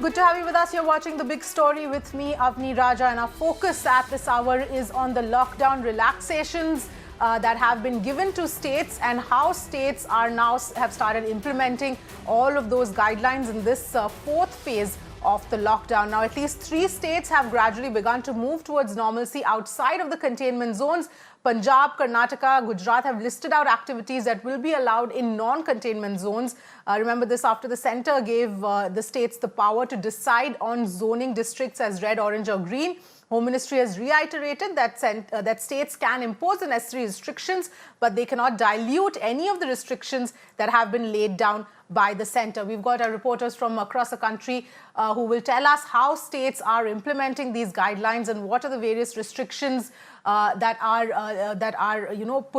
Good to have you with us. You're watching The Big Story with me, Avni Raja, and our focus at this hour is on the lockdown relaxations that have been given to states and how states are now have started implementing all of those guidelines in this fourth phase of the lockdown. Now, at least 3 states have gradually begun to move towards normalcy outside of the containment zones. Punjab, Karnataka, Gujarat have listed out activities that will be allowed in non-containment zones. Remember this after the centre gave the states the power to decide on zoning districts as red, orange or green. Home Ministry has reiterated that states can impose the necessary restrictions, but they cannot dilute any of the restrictions that have been laid down by the centre. We've got our reporters from across the country who will tell us how states are implementing these guidelines and what are the various restrictions that are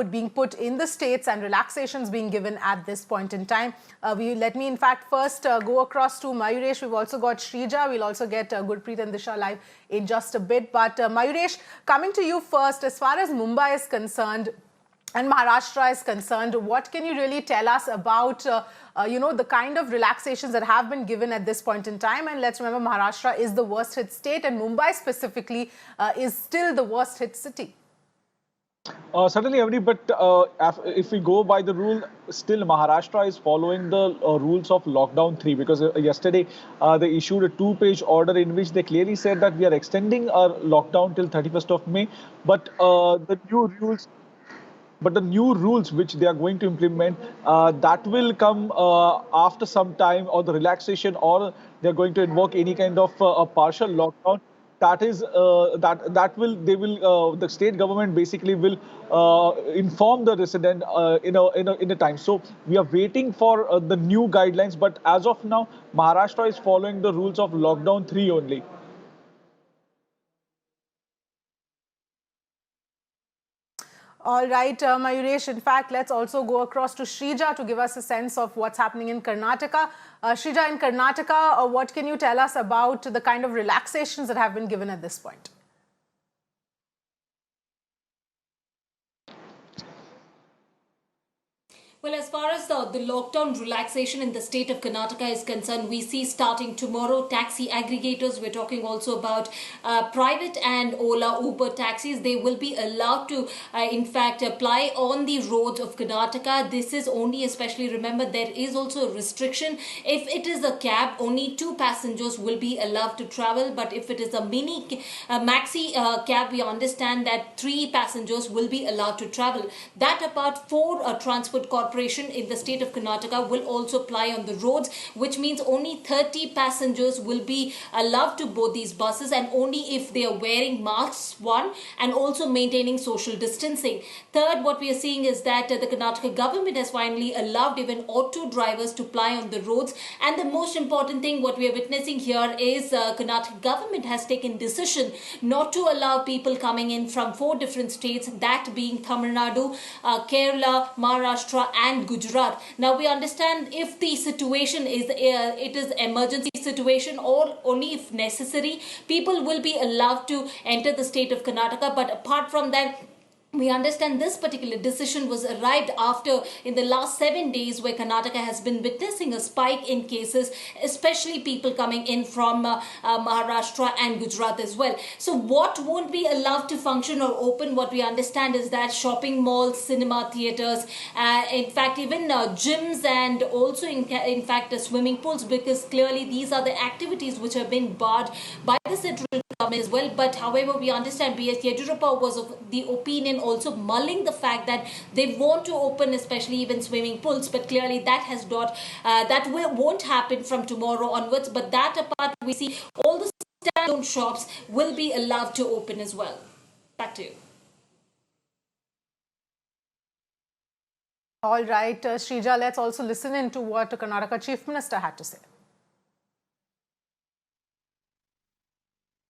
being put in the states and relaxations being given at this point in time. Let me in fact first go across to Mayuresh. We've also got Shrija. We'll also get Gurpreet and Disha live in just a bit. But Mayuresh, coming to you first, as far as Mumbai is concerned and Maharashtra is concerned, what can you really tell us about the kind of relaxations that have been given at this point in time? And let's remember, Maharashtra is the worst hit state and Mumbai specifically is still the worst hit city. Certainly, Avni, but if we go by the rule, still Maharashtra is following the rules of lockdown 3, because yesterday they issued a 2-page order in which they clearly said that we are extending our lockdown till 31st of May, but the new rules which they are going to implement, that will come after some time, or the relaxation, or they're going to invoke any kind of a partial lockdown. That is the state government basically will inform the resident in a time. So we are waiting for the new guidelines, but as of now, Maharashtra is following the rules of lockdown 3 only. All right, Mayuresh, in fact, let's also go across to Shrija to give us a sense of what's happening in Karnataka. Shrija, in Karnataka, what can you tell us about the kind of relaxations that have been given at this point? Well, as far as the lockdown relaxation in the state of Karnataka is concerned, we see starting tomorrow taxi aggregators. We're talking also about private and Ola, Uber taxis. They will be allowed to, in fact, apply on the roads of Karnataka. This is only, especially remember, there is also a restriction. If it is a cab, only 2 passengers will be allowed to travel. But if it is a maxi cab, we understand that 3 passengers will be allowed to travel. That apart, 4 transport corporations in the state of Karnataka will also apply on the roads, which means only 30 passengers will be allowed to board these buses, and only if they are wearing masks, one, and also maintaining social distancing. Third, what we are seeing is that the Karnataka government has finally allowed even auto drivers to ply on the roads. And the most important thing, what we are witnessing here is Karnataka government has taken decision not to allow people coming in from 4 different states, that being Tamil Nadu, Kerala, Maharashtra and Gujarat. Now we understand if the situation is it is emergency situation, or only if necessary, people will be allowed to enter the state of Karnataka. But apart from that, we understand this particular decision was arrived after in the last 7 days where Karnataka has been witnessing a spike in cases, especially people coming in from Maharashtra and Gujarat as well. So what won't be allowed to function or open, what we understand is that shopping malls, cinema theatres, in fact even gyms, and also in fact swimming pools, because clearly these are the activities which have been barred by the central government as well. But however, we understand B.S. Yediyurappa was of the opinion, also mulling the fact that they want to open especially even swimming pools, but clearly that has not won't happen from tomorrow onwards. But that apart, we see all the standalone shops will be allowed to open as well. Back to you. All right, Shrija, let's also listen in to what the Karnataka Chief Minister had to say.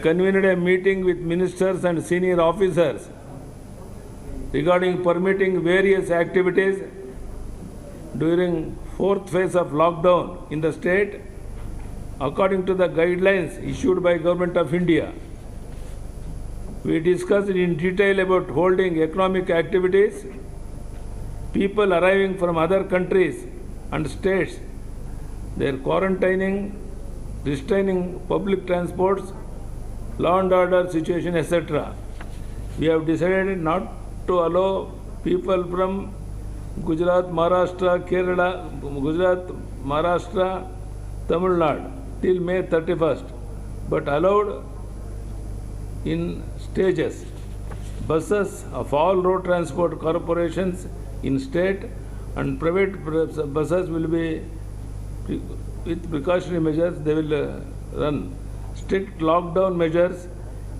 Convened a meeting with ministers and senior officers regarding permitting various activities during 4th phase of lockdown in the state according to the guidelines issued by Government of India. We discussed in detail about holding economic activities, people arriving from other countries and states, their quarantining restraining public transports, law and order situation, etc. We have decided not to allow people from Gujarat, Maharashtra, Kerala, Gujarat, Maharashtra, Tamil Nadu till May 31st, but allowed in stages. Buses of all road transport corporations in state and private buses will be, with precautionary measures, they will run. Strict lockdown measures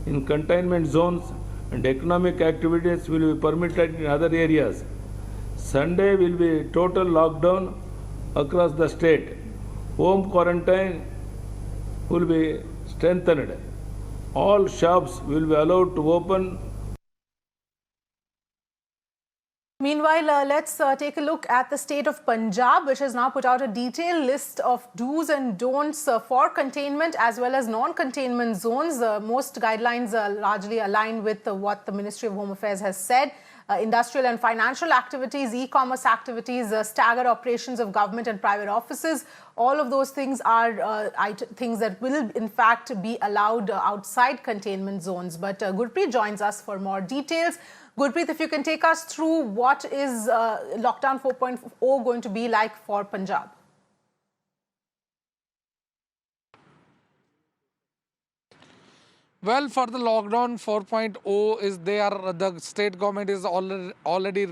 in containment zones and economic activities will be permitted in other areas. Sunday will be total lockdown across the state. Home quarantine will be strengthened. All shops will be allowed to open. Meanwhile, let's take a look at the state of Punjab, which has now put out a detailed list of do's and don'ts for containment as well as non-containment zones. Most guidelines largely align with what the Ministry of Home Affairs has said. Industrial and financial activities, e-commerce activities, staggered operations of government and private offices. All of those things are things that will in fact be allowed outside containment zones. But Gurpreet joins us for more details. Gurpreet, if you can take us through what is lockdown 4.0 going to be like for Punjab? Well, for the lockdown 4.0 is the state government is already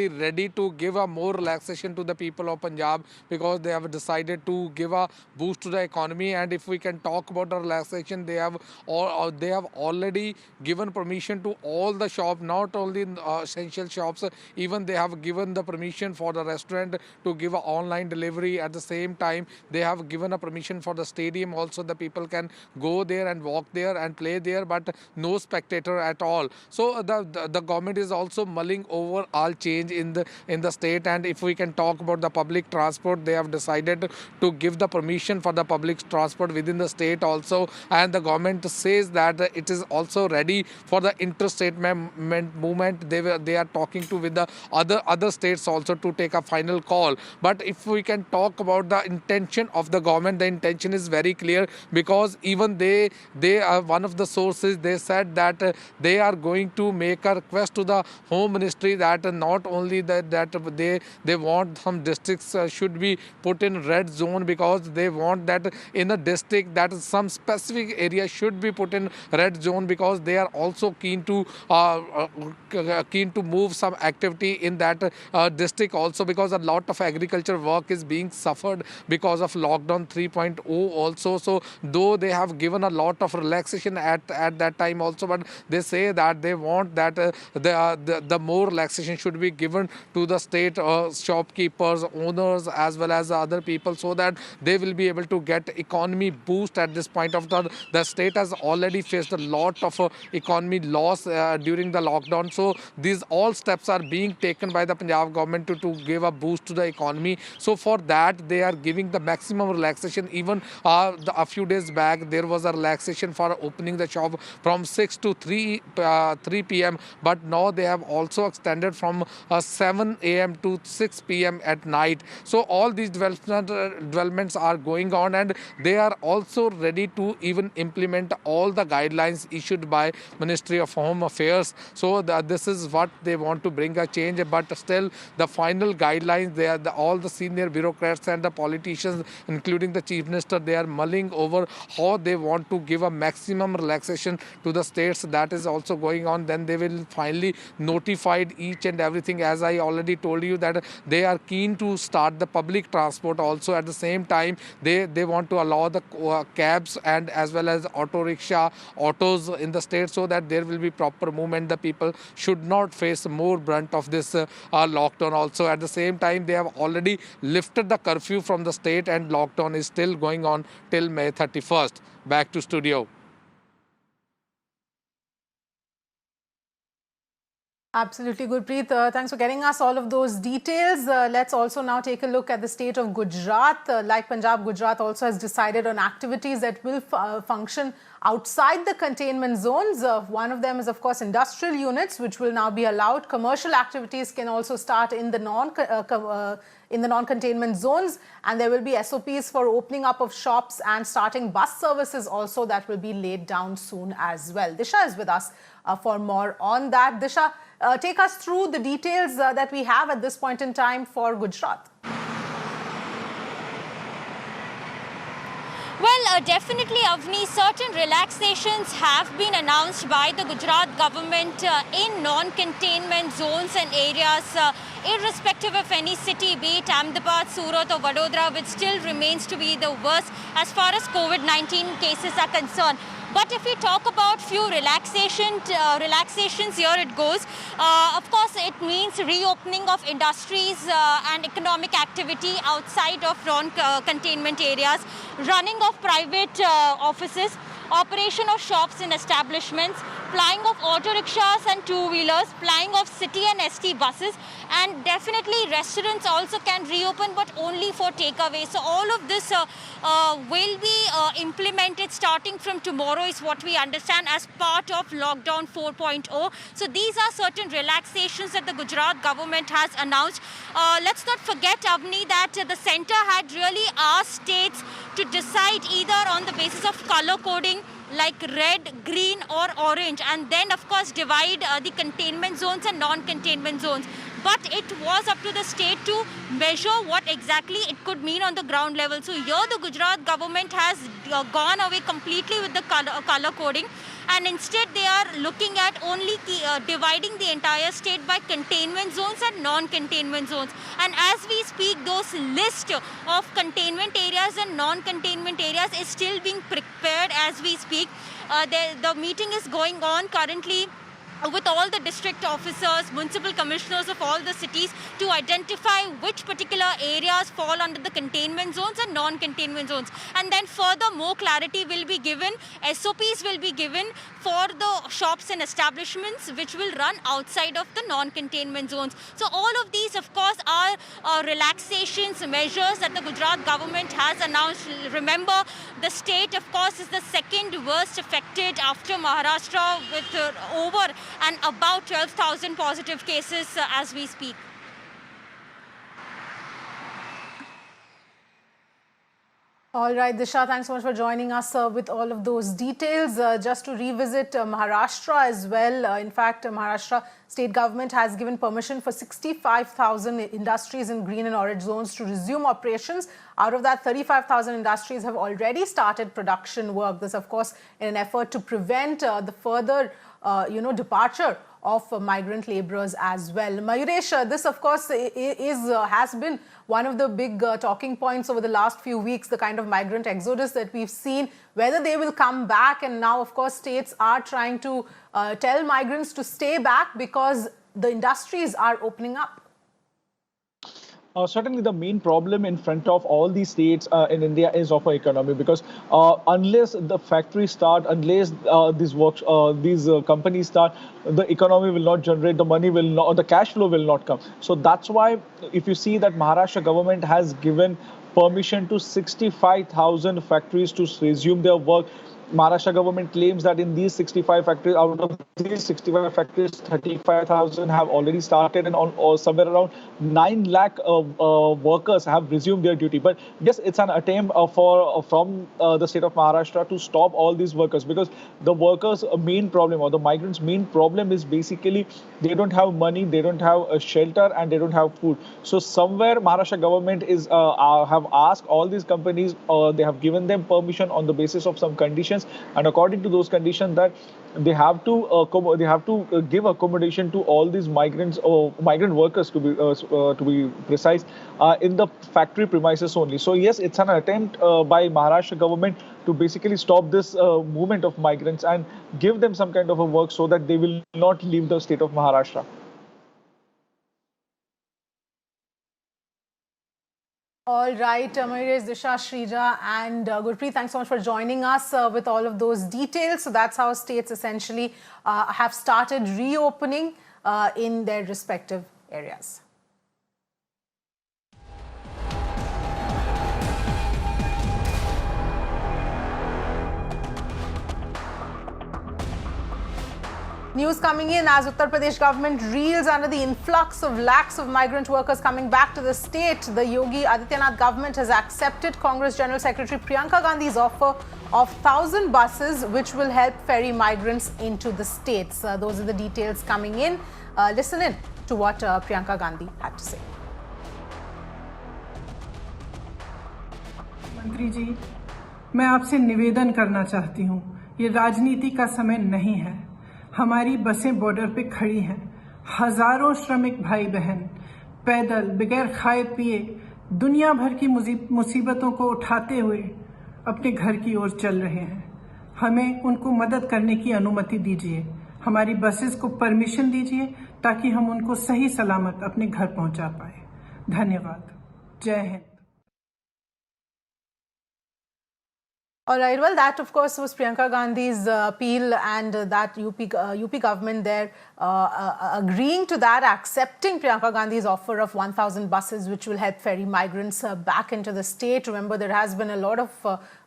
ready to give a more relaxation to the people of Punjab, because they have decided to give a boost to the economy. And if we can talk about the relaxation, they have already given permission to all the shops, not only essential shops, even they have given the permission for the restaurant to give a online delivery. At the same time, they have given a permission for the stadium also, the people can go there and walk there and play there, but no spectator at all. So the government is also mulling over all change in the state. And if we can talk about the public transport, they have decided to give the permission for the public transport within the state also. And the government says that it is also ready for the interstate movement. They are talking to with the other states also to take a final call. But if we can talk about the intention of the government, the intention is very clear, because even they are one of the sources, they said that they are going to make a request to the Home Ministry that not only that they want some districts should be put in red zone, because they want that in a district that some specific area should be put in red zone, because they are also keen to move some activity in that district also, because a lot of agriculture work is being suffered because of lockdown 3.0 also. So though they have given a lot of relaxation at that time also, but they say that they want that the more relaxation should be given to the state shopkeepers, owners, as well as other people, so that they will be able to get economy boost at this point of the state has already faced a lot of economy loss during the lockdown. So these all steps are being taken by the Punjab government to give a boost to the economy. So for that, they are giving the maximum relaxation. Even a few days back, there was a relaxation for opening the shop from 6 to 3 p.m. But now they have also extended from 7 a.m. to 6 p.m. at night. So all these developments are going on, and they are also ready to even implement all the guidelines issued by Ministry of Home Affairs. So this is what they want to bring a change. But still, the final guidelines, all the senior bureaucrats and the politicians, including the Chief Minister, they are mulling over how they want to give a maximum relaxation to the states. That is also going on. Then they will finally notify each and everything. As I already told you, that they are keen to start the public transport also. At the same time, they want to allow the cabs and as well as auto rickshaw, autos in the state, so that there will be proper movement. The people should not face more brunt of this lockdown also. At the same time, they have already lifted the curfew from the state, and lockdown is still going on till May 31st. Back to studio. Absolutely, Gurpreet. Thanks for getting us all of those details. Let's also now take a look at the state of Gujarat. Like Punjab, Gujarat also has decided on activities that will function outside the containment zones. One of them is, of course, industrial units, which will now be allowed. Commercial activities can also start in the non-containment zones, and there will be SOPs for opening up of shops and starting bus services also that will be laid down soon as well. Disha is with us for more on that. Disha, take us through the details that we have at this point in time for Gujarat. Well, definitely, Avni, certain relaxations have been announced by the Gujarat government in non-containment zones and areas, irrespective of any city, be it Ahmedabad, Surat or Vadodara, which still remains to be the worst as far as COVID-19 cases are concerned. But if we talk about few relaxations, here it goes. Of course, it means reopening of industries and economic activity outside of non-containment areas, running of private offices, operation of shops and establishments, plying of auto rickshaws and two-wheelers, plying of city and ST buses, and definitely restaurants also can reopen, but only for takeaway. So all of this will be implemented starting from tomorrow is what we understand as part of lockdown 4.0. So these are certain relaxations that the Gujarat government has announced. Let's not forget, Avni, that the centre had really asked states to decide either on the basis of colour coding like red, green or orange, and then of course divide the containment zones and non-containment zones. But it was up to the state to measure what exactly it could mean on the ground level. So here the Gujarat government has gone away completely with the colour coding, and instead they are looking at only dividing the entire state by containment zones and non-containment zones. And as we speak, those list of containment areas and non-containment areas is still being prepared as we speak. The meeting is going on currently with all the district officers, municipal commissioners of all the cities to identify which particular areas fall under the containment zones and non-containment zones. And then further more clarity will be given, SOPs will be given for the shops and establishments which will run outside of the non-containment zones. So all of these, of course, are relaxations, measures that the Gujarat government has announced. Remember, the state, of course, is the second worst affected after Maharashtra with over and about 12,000 positive cases as we speak. All right, Disha, thanks so much for joining us with all of those details. Just to revisit Maharashtra as well. In fact, Maharashtra state government has given permission for 65,000 industries in green and orange zones to resume operations. Out of that, 35,000 industries have already started production work. This, of course, in an effort to prevent the further departure of migrant laborers as well. Mayuresh, this of course has been one of the big talking points over the last few weeks, the kind of migrant exodus that we've seen, whether they will come back. And now, of course, states are trying to tell migrants to stay back because the industries are opening up. Certainly, the main problem in front of all these states in India is of our economy, because unless the factories start, unless these companies start, the economy will not generate, the money will not, the cash flow will not come. So that's why, if you see that Maharashtra government has given permission to 65,000 factories to resume their work. Maharashtra government claims that in these 65 factories, out of these 65 factories, 35,000 have already started, and or somewhere around 9 lakh workers have resumed their duty. But yes, it's an attempt from the state of Maharashtra to stop all these workers, because the workers' main problem, or the migrants' main problem, is basically they don't have money, they don't have a shelter, and they don't have food. So somewhere Maharashtra government is have asked all these companies, they have given them permission on the basis of some conditions. And according to those conditions, that they have to give accommodation to all these migrants or migrant workers, to be precise, in the factory premises only. So yes, it's an attempt by Maharashtra government to basically stop this movement of migrants and give them some kind of a work so that they will not leave the state of Maharashtra. All right, Mayuresh, Disha, Shrija and Gurpreet, thanks so much for joining us with all of those details. So that's how states essentially have started reopening in their respective areas. News coming in as Uttar Pradesh government reels under the influx of lakhs of migrant workers coming back to the state. The Yogi Adityanath government has accepted Congress General Secretary Priyanka Gandhi's offer of 1,000 buses which will help ferry migrants into the states. Those are the details coming in. Listen in to what Priyanka Gandhi had to say. मंत्री जी, मैं आपसे निवेदन करना चाहती हूँ, ये राजनीति का समय नहीं है। हमारी बसें बॉर्डर पे खड़ी हैं, हजारों श्रमिक भाई बहन पैदल बगैर खाए पिए दुनिया भर की मुसीबतों को उठाते हुए अपने घर की ओर चल रहे हैं। हमें उनको मदद करने की अनुमति दीजिए, हमारी बसेस को परमिशन दीजिए ताकि हम उनको सही सलामत अपने घर पहुंचा पाए। धन्यवाद। जय Hind. All right, well, that of course was Priyanka Gandhi's appeal, and that UP government there agreeing to that, accepting Priyanka Gandhi's offer of 1,000 buses which will help ferry migrants back into the state. Remember, there has been a lot of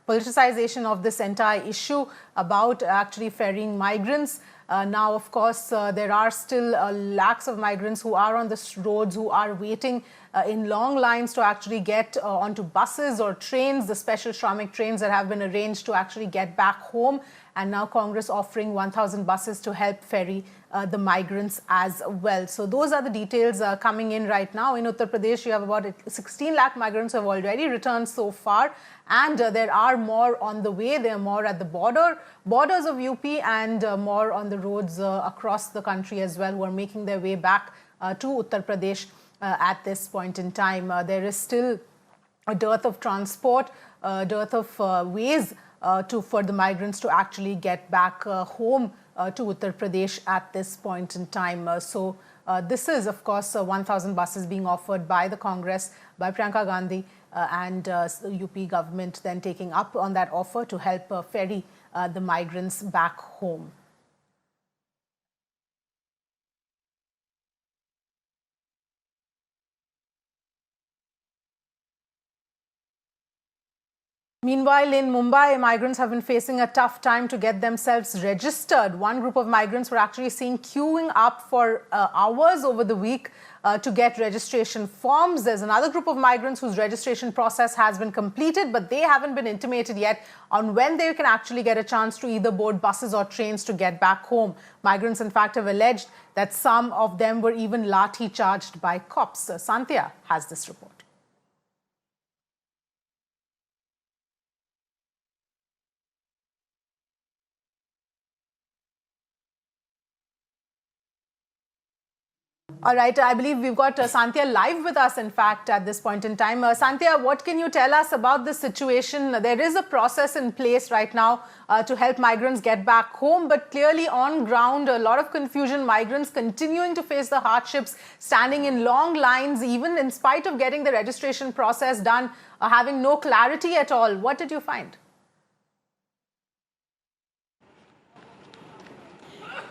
politicization of this entire issue about actually ferrying migrants. Now, of course, there are still lakhs of migrants who are on the roads, who are waiting in long lines to actually get onto buses or trains, the special Shramik trains that have been arranged to actually get back home. And now Congress offering 1,000 buses to help ferry the migrants as well. So those are the details coming in right now. In Uttar Pradesh, you have about 16 lakh migrants who have already returned so far. And there are more on the way. There are more at the borders of UP, and more on the roads across the country as well, who are making their way back to Uttar Pradesh at this point in time. There is still a dearth of transport, dearth of ways for the migrants to actually get back home to Uttar Pradesh at this point in time. So this is, of course, 1,000 buses being offered by the Congress, by Priyanka Gandhi, and the UP government then taking up on that offer to help ferry the migrants back home. Meanwhile, in Mumbai, migrants have been facing a tough time to get themselves registered. One group of migrants were actually seen queuing up for hours over the week to get registration forms. There's another group of migrants whose registration process has been completed, but they haven't been intimated yet on when they can actually get a chance to either board buses or trains to get back home. Migrants, in fact, have alleged that some of them were even lathi charged by cops. Santya has this report. All right, I believe we've got Santya live with us, in fact, at this point in time. Santya, what can you tell us about this situation? There is a process in place right now to help migrants get back home, but clearly on ground, a lot of confusion, migrants continuing to face the hardships, standing in long lines, even in spite of getting the registration process done, having no clarity at all. What did you find?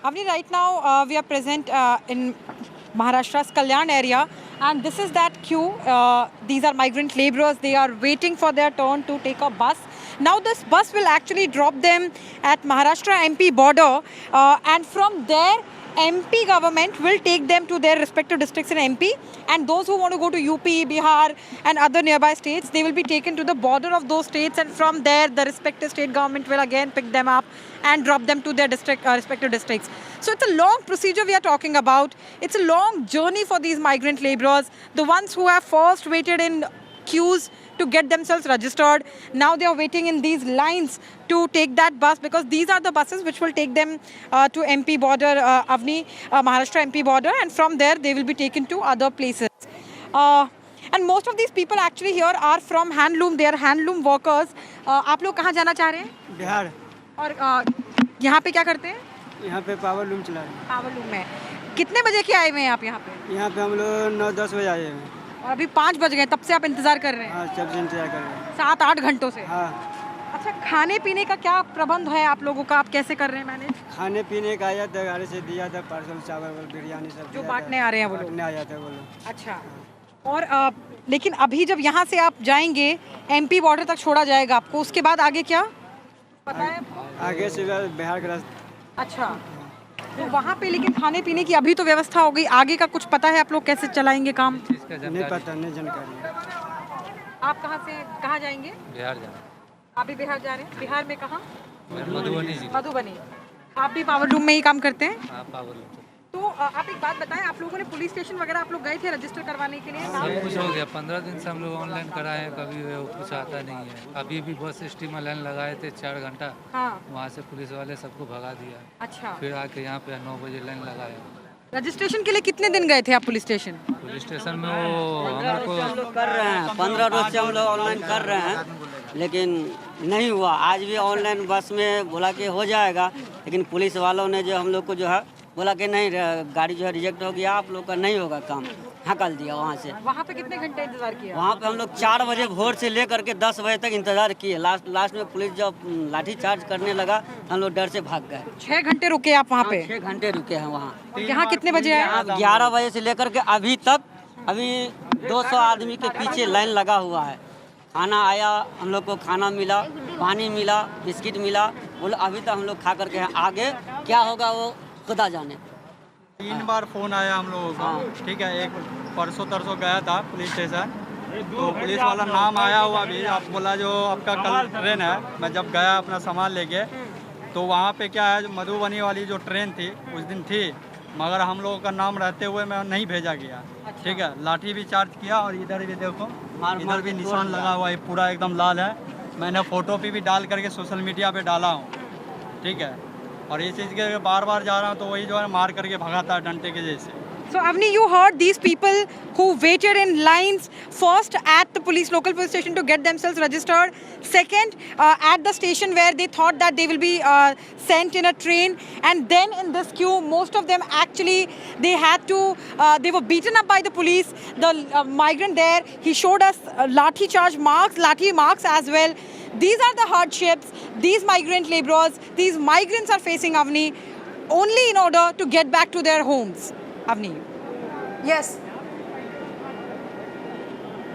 Avni, right now we are present in Maharashtra's Kalyan area, and this is that queue. These are migrant laborers. They are waiting for their turn to take a bus. Now this bus will actually drop them at Maharashtra-MP border, and from there MP government will take them to their respective districts in MP, and those who want to go to UP, Bihar and other nearby states, they will be taken to the border of those states, and from there the respective state government will again pick them up and drop them to their respective districts. So it's a long procedure we are talking about. It's a long journey for these migrant laborers, the ones who have first waited in queues to get themselves registered. Now they are waiting in these lines to take that bus, because these are the buses which will take them to MP border, Avni, Maharashtra MP border, and from there they will be taken to other places. And most of these people actually here are from handloom. They are handloom workers. आप लोग कहाँ जाना चाह रहे हैं? बिहार। और यहाँ पे क्या करते हैं? यहाँ पे पावर लूम चला रहे हैं। पावर लूम में। कितने बजे के आए हुए हैं आप यहाँ पे? यहाँ पे हम लोग 9-10 बजे आए हैं। और अभी 5 बज गए, तब से आप इंतजार कर रहे हैं? हाँ, जब से इंतजार कर रहे हैं। 7-8 घंटों से? हाँ। अच्छा, खाने पीने का क्या प्रबंध है आप लोगों का? आप कैसे कर रहे हैं मैनेज? खाने पीने का आया था, गाड़ी से दिया था, पार्सल चावल बिरयानी सब जो बांटने आ रहे हैं वो लोग? बांटने आ जाते हैं वो लोग। अच्छा। और लेकिन अभी जब यहाँ से आप जाएंगे, MP बॉर्डर तक छोड़ा जाएगा आपको, उसके बाद आगे क्या पता है? आगे से बिहार का रास्ता। अच्छा, तो वहाँ पे लेकिन खाने पीने की अभी तो व्यवस्था हो गई, आगे का कुछ पता है आप लोग कैसे चलाएंगे काम? नहीं पता, नहीं जानकारी। आप कहाँ से कहाँ जाएंगे? बिहार जाना। आप भी बिहार जा रहे हैं? बिहार में कहाँ? मधुबनी जी। मधुबनी। आप भी पावर लूम में ही काम करते हैं? हाँ, पावर लूम। तो आप एक बात बताएं, आप लोगों ने पुलिस स्टेशन वगैरह आप लोग गए थे रजिस्टर करवाने के लिए? सब कुछ हो गया, 15 दिन से हम लोग ऑनलाइन कराए हैं, कभी वो कुछ आता नहीं है। अभी भी बस स्टीमर लाइन लगाए थे 4 घंटा, हाँ। वहाँ से पुलिस वाले सबको भगा दिया। अच्छा। फिर आके यहाँ पे 9 बजे लाइन लगाया। रजिस्ट्रेशन के लिए कितने दिन गए थे आप पुलिस स्टेशन? पुलिस स्टेशन में वो हमको कर रहे हैं, 15 रोज से हम लोग ऑनलाइन कर रहे हैं, लेकिन नहीं हुआ। आज भी ऑनलाइन बस में बोला कि हो जाएगा, लेकिन पुलिस वालों ने जो हम लोग को जो है बोला कि नहीं, गाड़ी जो है रिजेक्ट हो गया, आप लोग का नहीं होगा काम, हकल दिया वहाँ से। वहाँ पे कितने घंटे इंतजार किया? वहाँ पे हम लोग 4 बजे भोर से लेकर के 10 बजे तक इंतजार किए। लास्ट में पुलिस जब लाठी चार्ज करने लगा, हम लोग डर से भाग गए। 6 घंटे रुके आप वहाँ पे? 6 घंटे रुके हैं वहाँ। यहाँ कितने बजे आए? 11 बजे से लेकर के अभी तक, अभी 200 आदमी के पीछे लाइन लगा हुआ है। खाना आया, हम लोग को खाना मिला, पानी मिला, बिस्किट मिला, बोलो अभी तक हम लोग खा करके हैं। आगे क्या होगा वो खुदा जाने। 3 बार फोन आया हम लोगों को, ठीक है। एक परसों तरसों गया था पुलिस स्टेशन, तो पुलिस वाला नाम आया हुआ भी, आप बोला जो आपका कल ट्रेन है। मैं जब गया अपना सामान लेके, तो वहाँ पे क्या है, जो मधुबनी वाली जो ट्रेन थी उस दिन थी, मगर हम लोगों का नाम रहते हुए मैं नहीं भेजा गया, ठीक है। लाठी भी चार्ज किया, और इधर भी देखो, इधर भी निशान लगा हुआ है, पूरा एकदम लाल है। मैंने फ़ोटो भी डाल करके सोशल मीडिया पे डाला हूँ, ठीक है। और ये चीज़ के बार बार जा रहा हूँ, तो वही जो है मार करके भगाता है डंडे के जैसे। So Avni, you heard these people who waited in lines first at the local police station to get themselves registered. Second, at the station where they thought that they will be sent in a train, and then in this queue, most of them actually they were beaten up by the police. The migrant there, he showed us lathi marks as well. These are the hardships these migrant laborers, these migrants are facing, Avni, only in order to get back to their homes. Avni. Yes.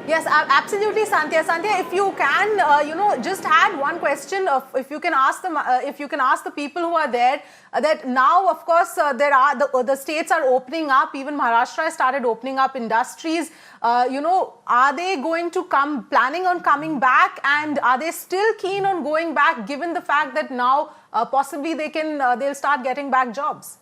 Yes, absolutely, Sandhya. Sandhya, if you can, just add one question. If you can ask the people who are there, that now, of course, the states are opening up. Even Maharashtra has started opening up industries. Are they going to planning on coming back, and are they still keen on going back, given the fact that now possibly they'll start getting back jobs?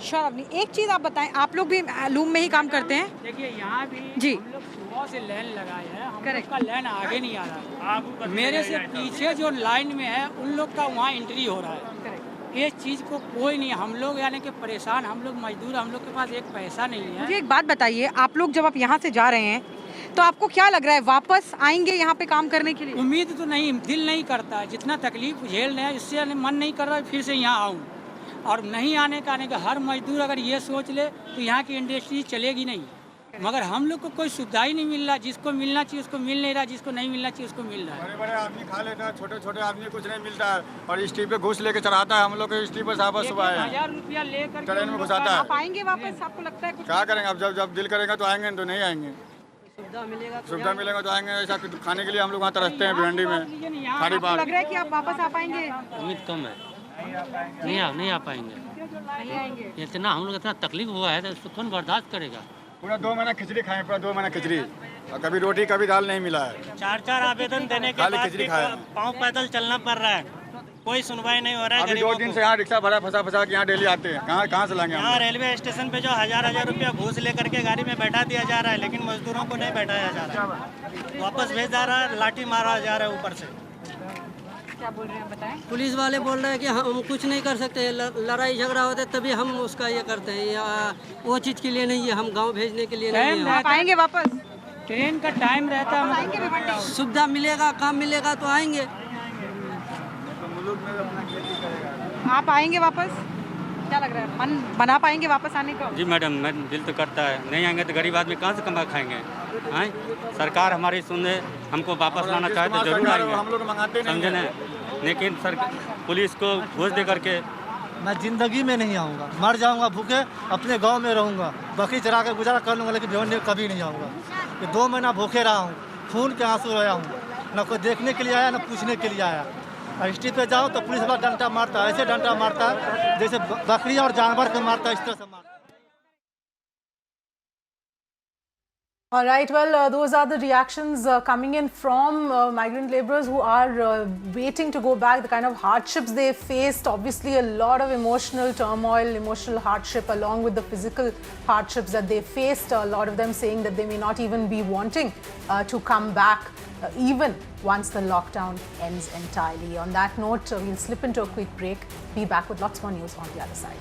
Sure Avani, एक चीज आप बताएं, आप लोग भी loom में ही काम करते हैं? देखिए यहाँ भी जी हम लोग सुबह से लाइन लगाए हैं, हम करेक्ट। लोग का लाइन आगे नहीं आ रहा। मेरे से पीछे जो लाइन में है उन लोग का वहाँ एंट्री हो रहा है। ये चीज़ को कोई नहीं, हम लोग यानी कि परेशान, हम लोग मजदूर, हम लोग के पास एक पैसा नहीं है। मुझे एक बात बताइए, आप लोग जब आप यहाँ से जा रहे हैं तो आपको क्या लग रहा है, वापस आएंगे यहाँ पे काम करने के लिए? उम्मीद तो नहीं, दिल नहीं करता है, जितना तकलीफ झेल रहे हैं इससे मन नहीं कर रहा है फिर से यहाँ आऊँ। और नहीं आने का हर मजदूर अगर ये सोच ले तो यहाँ की इंडस्ट्री चलेगी नहीं। मगर हम लोग को कोई सुविधा ही नहीं मिल रहा, जिसको मिलना चाहिए उसको मिल नहीं रहा, जिसको नहीं मिलना चाहिए उसको मिल रहा है। बड़े बड़े आदमी खा लेता है, छोटे छोटे आदमी कुछ नहीं मिलता है, और स्टीप पे घूस लेके चढ़ाता है। हम लोग के स्टीप पर साहब सुबह 1000 रुपया लेकर ट्रेन में घुसाता है। आप आएंगे वापस? आपको लगता है कुछ क्या करेंगे अब, जब दिल करेगा तो आएंगे, तो नहीं आएंगे। सुविधा मिलेगा तो आएंगे। ऐसा खाने के लिए हम लोग वहाँ तरसते हैं भिंडी में, खाड़ी पार। लग रहा है कि आप वापस आ पाएंगे? उम्मीद कम है, नहीं आ पाएंगे। नहीं आएंगे। इतना हम लोग इतना तकलीफ हुआ है तो उसको कौन बर्दाश्त करेगा। पूरा 2 महीना खिचड़ी खाए, पूरा 2 महीना खिचड़ी, और कभी रोटी कभी दाल नहीं मिला है। 4 आवेदन देने के बाद भी पाँव पैदल चलना पड़ रहा है, कोई सुनवाई नहीं हो रहा है। अभी 2 दिन से यहाँ रिक्शा भरा फंसा के यहाँ डेली आते हैं। कहाँ से लाएंगे? यहाँ रेलवे स्टेशन पे जो 1000 रुपया घूस लेकर के गाड़ी में बैठा दिया जा रहा है, लेकिन मजदूरों को नहीं बैठाया जा रहा है, वापस भेज जा रहा है, लाठी मारा जा रहा है ऊपर से। क्या बोल रहे हैं बताएं? पुलिस वाले बोल रहे हैं कि हम कुछ नहीं कर सकते, लड़ाई झगड़ा होता है तभी हम उसका ये करते हैं, या वो चीज़ के लिए नहीं है, हम गांव भेजने के लिए नहीं है। आप आएंगे वापस? ट्रेन का टाइम रहता है, सुविधा मिलेगा, काम मिलेगा तो आएंगे। आप आएंगे वापस? क्या लग रहा है, मन बना पाएंगे वापस आने का? जी मैडम, मैं दिल तो करता है, नहीं आएंगे तो गरीब आदमी कहाँ से कमा खाएंगे। सरकार हमारी सुने, हमको वापस लाना चाहे तो जरूर आएंगे, समझे न। लेकिन सर पुलिस को घूस दे करके मैं ज़िंदगी में नहीं आऊँगा, मर जाऊँगा भूखे, अपने गांव में रहूँगा, बकरी चरा कर गुजारा कर लूँगा, लेकिन भिवंडी कभी नहीं आऊँगा। ये 2 महीना भूखे रहा हूँ, खून के आंसू रोया हूँ, न कोई देखने के लिए आया न पूछने के लिए आया। स्ट्रीट पे जाओ तो पुलिस वाला डंडा मारता है, ऐसे डंडा मारता है जैसे बकरी और जानवर को मारता है, इस तरह से मारता है। All right, well, those are the reactions coming in from migrant laborers who are waiting to go back, the kind of hardships they faced, obviously a lot of emotional turmoil, emotional hardship along with the physical hardships that they faced, a lot of them saying that they may not even be wanting to come back even once the lockdown ends entirely. On that note, we'll slip into a quick break, be back with lots more news on the other side.